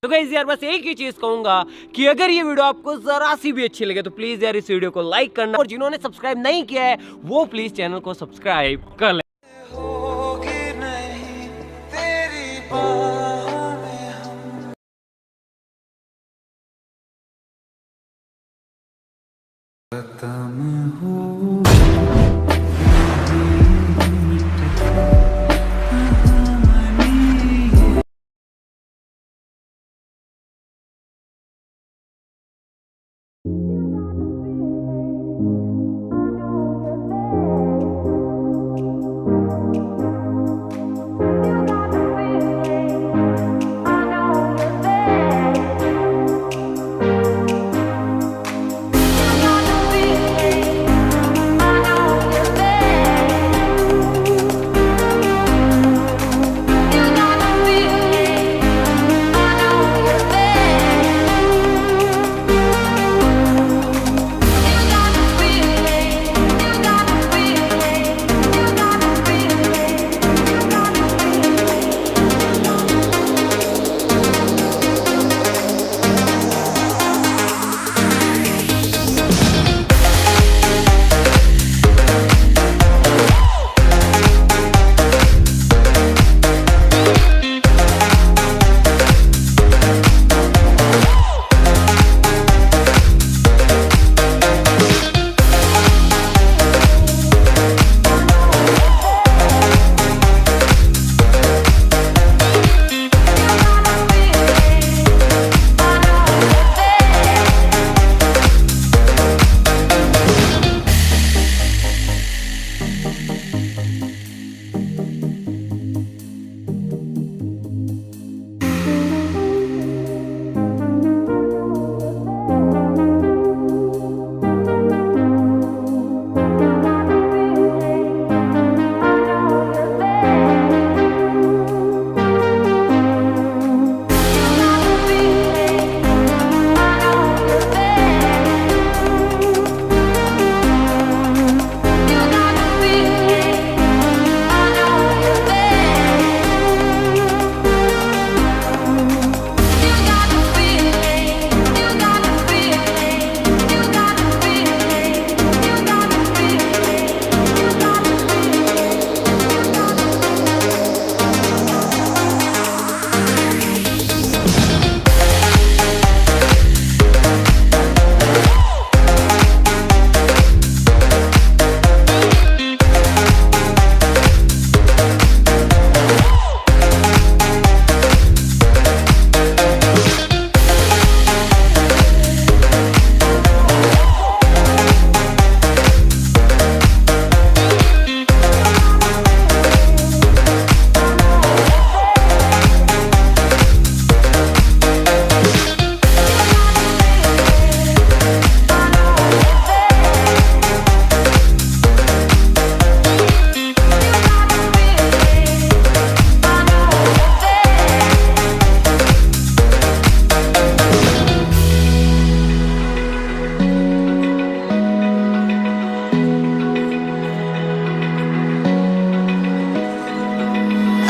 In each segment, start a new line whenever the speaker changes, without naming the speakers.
तो गाइस यार बस एक ही चीज कहूंगा कि अगर ये वीडियो आपको जरा सी भी अच्छी लगे तो प्लीज यार इस वीडियो को लाइक करना, और जिन्होंने सब्सक्राइब नहीं किया है वो प्लीज चैनल को सब्सक्राइब कर ले।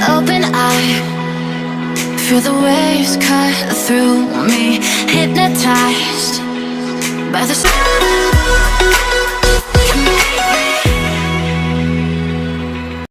Open eye, feel the waves cut through me, hypnotized by the